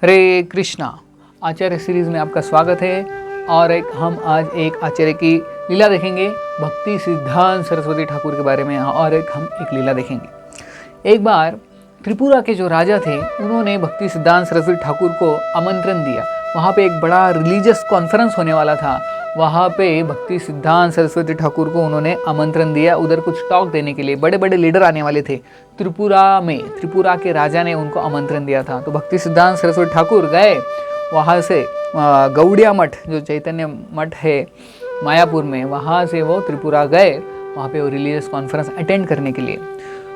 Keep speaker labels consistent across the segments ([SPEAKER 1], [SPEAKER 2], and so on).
[SPEAKER 1] हरे कृष्णा। आचार्य series में आपका स्वागत है और हम आज एक आचार्य की लीला देखेंगे भक्ति सिद्धांत सरस्वती ठाकुर के बारे में। और हम एक लीला देखेंगे। एक बार त्रिपुरा के जो राजा थे उन्होंने भक्ति सिद्धांत सरस्वती ठाकुर को आमंत्रण दिया। वहाँ पे एक बड़ा रिलीजियस कॉन्फ्रेंस होने वाला था। वहाँ पे भक्ति सिद्धांत सरस्वती ठाकुर को उन्होंने आमंत्रण दिया उधर कुछ टॉक देने के लिए। बड़े बड़े लीडर आने वाले थे त्रिपुरा के राजा ने उनको आमंत्रण दिया था। तो भक्ति सिद्धांत सरस्वती ठाकुर गए वहाँ से गौड़िया मठ, जो चैतन्य मठ है मायापुर में, वहाँ से वो त्रिपुरा गए वहाँ पे वो रिलीजियस कॉन्फ्रेंस अटेंड करने के लिए।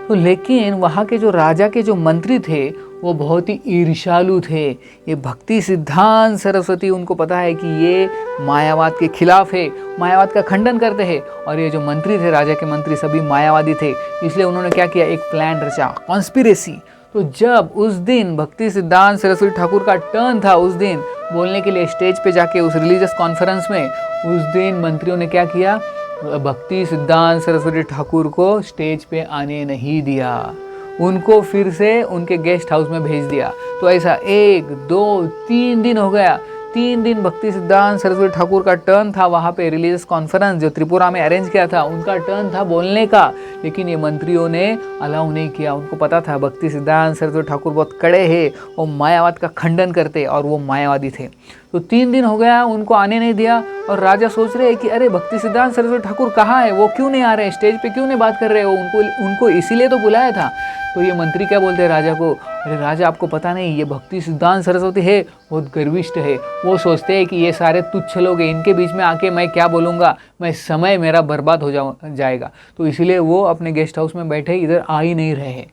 [SPEAKER 1] तो लेकिन वहाँ के जो राजा के जो मंत्री थे वो बहुत ही ईर्ष्यालु थे। ये भक्ति सिद्धांत सरस्वती, उनको पता है कि ये मायावाद के खिलाफ है, मायावाद का खंडन करते हैं। और ये जो मंत्री थे, राजा के मंत्री, सभी मायावादी थे। इसलिए उन्होंने क्या किया, एक प्लान रचा, कॉन्स्पिरेसी। तो जब उस दिन भक्ति सिद्धांत सरस्वती ठाकुर का टर्न था उस दिन बोलने के लिए स्टेज पे जाके उस रिलीजियस कॉन्फ्रेंस में, उस दिन मंत्रियों ने क्या किया, भक्ति सिद्धांत सरस्वती ठाकुर को स्टेज पे आने नहीं दिया। उनको फिर से उनके गेस्ट हाउस में भेज दिया। तो ऐसा 1, 2, 3 दिन हो गया। 3 दिन भक्ति सिद्धांत सरस्वती ठाकुर का टर्न था वहाँ पे रिलीजियस कॉन्फ्रेंस जो त्रिपुरा में अरेंज किया था, उनका टर्न था बोलने का। लेकिन ये मंत्रियों ने अलाउ नहीं किया। उनको पता था भक्ति सिद्धांत सरस्वती ठाकुर बहुत कड़े हैं, वो मायावाद का खंडन करते और वो मायावादी थे। तो 3 दिन हो गया, उनको आने नहीं दिया। और राजा सोच रहे हैं कि अरे भक्ति सिद्धांत सरस्वती ठाकुर कहाँ है, वो क्यों नहीं आ रहे, स्टेज पे क्यों नहीं बात कर रहे हो, उनको इसीलिए तो बुलाया था। तो ये मंत्री क्या बोलते हैं राजा को, अरे राजा आपको पता नहीं, ये भक्ति सिद्धांत सरस्वती है, बहुत गर्विष्ठ है। वो सोचते हैं कि ये सारे तुच्छ लोग हैं, इनके बीच में आके मैं क्या बोलूँगा, मैं समय मेरा बर्बाद हो जाएगा। तो इसीलिए वो अपने गेस्ट हाउस में बैठे इधर आ ही नहीं रहे।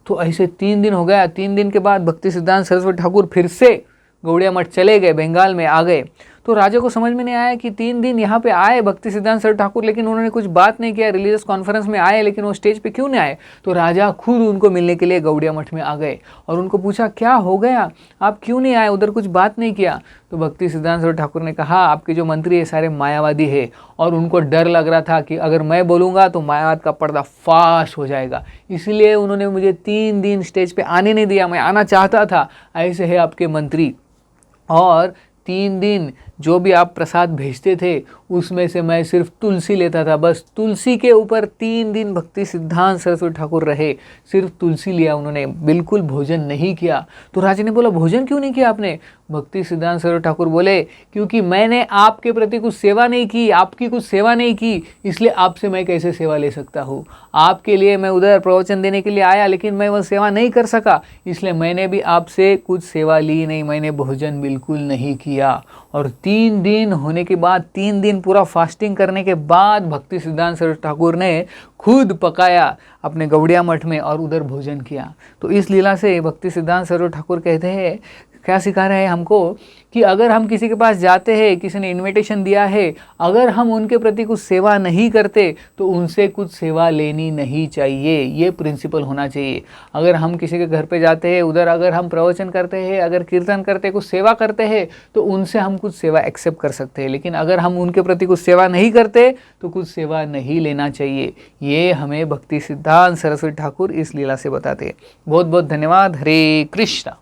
[SPEAKER 1] तो ऐसे 3 दिन हो गया। 3 दिन के बाद भक्ति सिद्धांत सरस्वती ठाकुर फिर से गौड़िया मठ चले गए, बंगाल में आ गए। तो राजा को समझ में नहीं आया कि 3 दिन यहाँ पे आए भक्ति सिद्धांत सरस्वती ठाकुर, लेकिन उन्होंने कुछ बात नहीं किया। रिलीजियस कॉन्फ्रेंस में आए लेकिन वो स्टेज पे क्यों नहीं आए। तो राजा खुद उनको मिलने के लिए गौड़िया मठ में आ गए और उनको पूछा क्या हो गया, आप क्यों नहीं आए, उधर कुछ बात नहीं किया। तो भक्ति सिद्धांत सरस्वती ठाकुर ने कहा आपके जो मंत्री है सारे मायावादी है और उनको डर लग रहा था कि अगर मैं बोलूँगा तो मायावाद का पर्दाफाश हो जाएगा, इसलिए उन्होंने मुझे 3 दिन स्टेज पे आने नहीं दिया। मैं आना चाहता था, ऐसे है आपके मंत्री। और 3 दिन जो भी आप प्रसाद भेजते थे उसमें से मैं सिर्फ तुलसी लेता था, बस तुलसी के ऊपर 3 दिन भक्ति सिद्धांत सरस्वती ठाकुर रहे, सिर्फ तुलसी लिया उन्होंने, बिल्कुल भोजन नहीं किया। तो राजा ने बोला भोजन क्यों नहीं किया आपने। भक्ति सिद्धांत सरस्वती ठाकुर बोले क्योंकि मैंने आपके प्रति कुछ सेवा नहीं की, आपकी कुछ सेवा नहीं की, इसलिए आपसे मैं कैसे सेवा ले सकता हूँ। आपके लिए मैं उधर प्रवचन देने के लिए आया लेकिन मैं वह सेवा नहीं कर सका, इसलिए मैंने भी आपसे कुछ सेवा ली नहीं, मैंने भोजन बिल्कुल नहीं किया। और 3 दिन होने के बाद, 3 दिन पूरा फास्टिंग करने के बाद भक्ति सिद्धांत सरस्वती ठाकुर ने खुद पकाया अपने गौड़िया मठ में और उधर भोजन किया। तो इस लीला से भक्ति सिद्धांत सरस्वती ठाकुर कहते हैं, क्या सिखा रहे हैं हमको कि अगर हम किसी के पास जाते हैं, किसी ने इनविटेशन दिया है, अगर हम उनके प्रति कुछ सेवा नहीं करते तो उनसे कुछ सेवा लेनी नहीं चाहिए। ये प्रिंसिपल होना चाहिए। अगर हम किसी के घर पे जाते हैं, उधर अगर हम प्रवचन करते हैं, अगर कीर्तन करते हैं, कुछ सेवा करते हैं तो उनसे हम कुछ सेवा एक्सेप्ट कर सकते हैं। लेकिन अगर हम उनके प्रति कुछ सेवा नहीं करते तो कुछ सेवा नहीं लेना चाहिए। ये हमें भक्ति सिद्धांत सरस्वती ठाकुर इस लीला से बताते हैं। बहुत बहुत धन्यवाद। हरे कृष्णा।